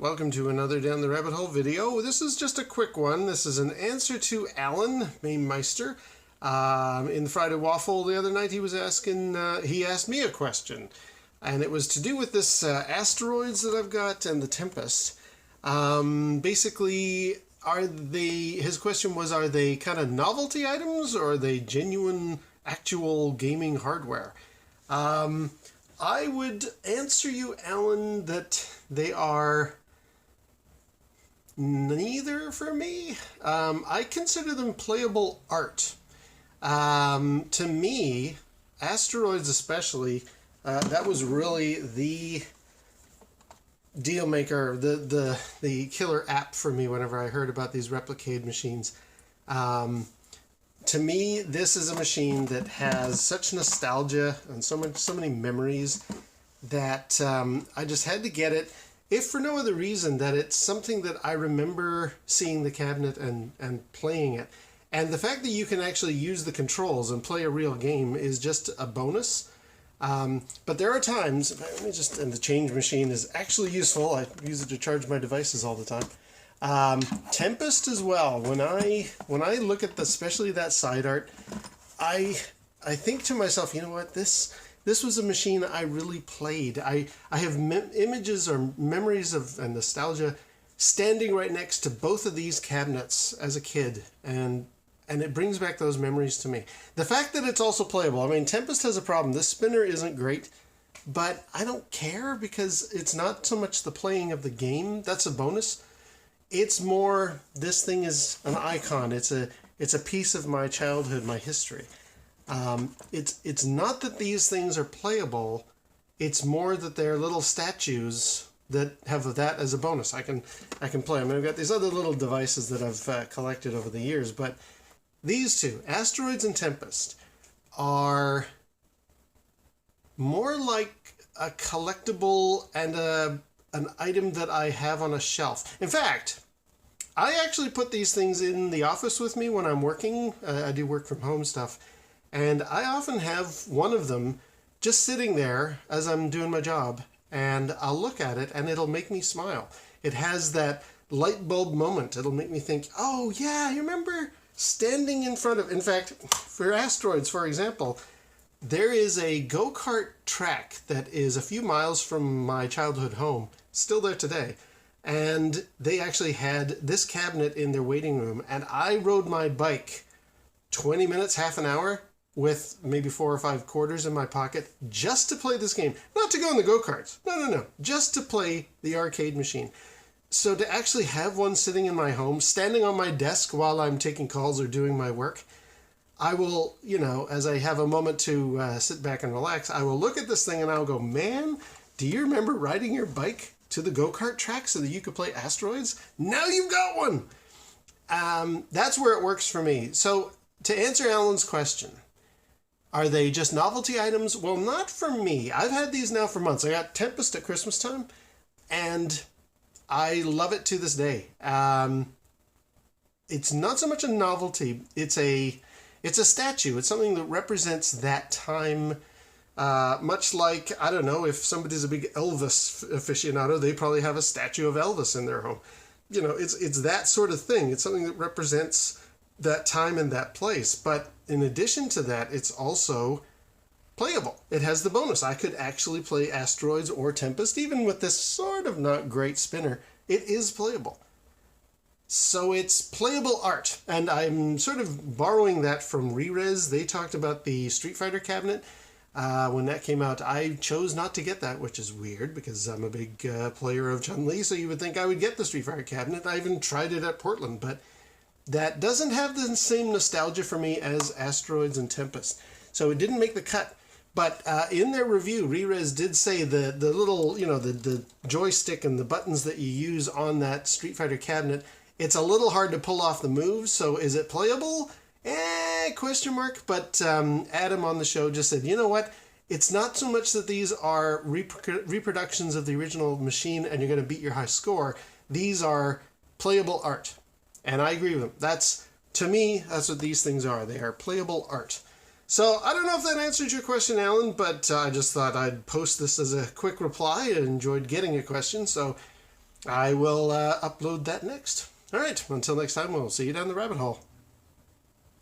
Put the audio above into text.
Welcome to another Down the Rabbit Hole video. This is just a quick one. This is an answer to Alan Mamemeister. In the Friday Waffle the other night, he asked me a question. And it was to do with this asteroids that I've got and the Tempest. Basically, his question was, are they kind of novelty items or are they genuine, actual gaming hardware? I would answer you, Alan, that they are neither for me. I consider them playable art. To me, asteroids especially, that was really the deal maker, the killer app for me whenever I heard about these Replicade machines. To me, this is a machine that has such nostalgia and so many memories that I just had to get it, if for no other reason that it's something that I remember seeing the cabinet and playing it. And the fact that you can actually use the controls and play a real game is just a bonus. But there are times, and the change machine is actually useful. I use it to charge my devices all the time. Tempest as well. When I look at especially that side art, I think to myself, you know what, this was a machine I really played. I have images or memories of and nostalgia standing right next to both of these cabinets as a kid, and it brings back those memories to me. The fact that it's also playable, I mean, Tempest has a problem. This spinner isn't great, but I don't care because it's not so much the playing of the game. That's a bonus. It's more, this thing is an icon. It's a piece of my childhood, my history. It's not that these things are playable. It's more that they're little statues that have that as a bonus. I can play. I mean, I've got these other little devices that I've collected over the years, but these two, Asteroids and Tempest, are more like a collectible and an item that I have on a shelf. In fact, I actually put these things in the office with me when I'm working. I do work from home stuff. And I often have one of them just sitting there as I'm doing my job. And I'll look at it and it'll make me smile. It has that light bulb moment. It'll make me think, oh yeah, you remember standing in front of... In fact, for Asteroids, for example, there is a go-kart track that is a few miles from my childhood home, still there today. And they actually had this cabinet in their waiting room, and I rode my bike 20 minutes, half an hour, with maybe 4 or 5 quarters in my pocket, just to play this game. Not to go in the go-karts. No. Just to play the arcade machine. So to actually have one sitting in my home, standing on my desk while I'm taking calls or doing my work, I will, as I have a moment to sit back and relax, I will look at this thing and I'll go, man, do you remember riding your bike to the go-kart track so that you could play Asteroids? Now you've got one! That's where it works for me. So to answer Alan's question, are they just novelty items? Well, not for me. I've had these now for months. I got Tempest at Christmas time, and I love it to this day. It's not so much a novelty. It's a statue. It's something that represents that time. Much like, I don't know, if somebody's a big Elvis aficionado, they probably have a statue of Elvis in their home. It's that sort of thing. It's something that represents that time and that place. But in addition to that, it's also playable. It has the bonus. I could actually play Asteroids or Tempest, even with this sort of not great spinner. It is playable. So it's playable art. And I'm sort of borrowing that from Re-Res. They talked about the Street Fighter cabinet. When that came out, I chose not to get that, which is weird because I'm a big player of Chun-Li, so you would think I would get the Street Fighter cabinet. I even tried it at Portland, but that doesn't have the same nostalgia for me as Asteroids and Tempest. So it didn't make the cut. But in their review, Re-Res did say the little, the joystick and the buttons that you use on that Street Fighter cabinet, it's a little hard to pull off the moves, so is it playable? Question mark. But Adam on the show just said, you know what? It's not so much that these are reproductions of the original machine and you're going to beat your high score. These are playable art. And I agree with him. To me, that's what these things are. They are playable art. So I don't know if that answered your question, Alan, but I just thought I'd post this as a quick reply. I enjoyed getting a question. So I will upload that next. All right, until next time, we'll see you down the rabbit hole.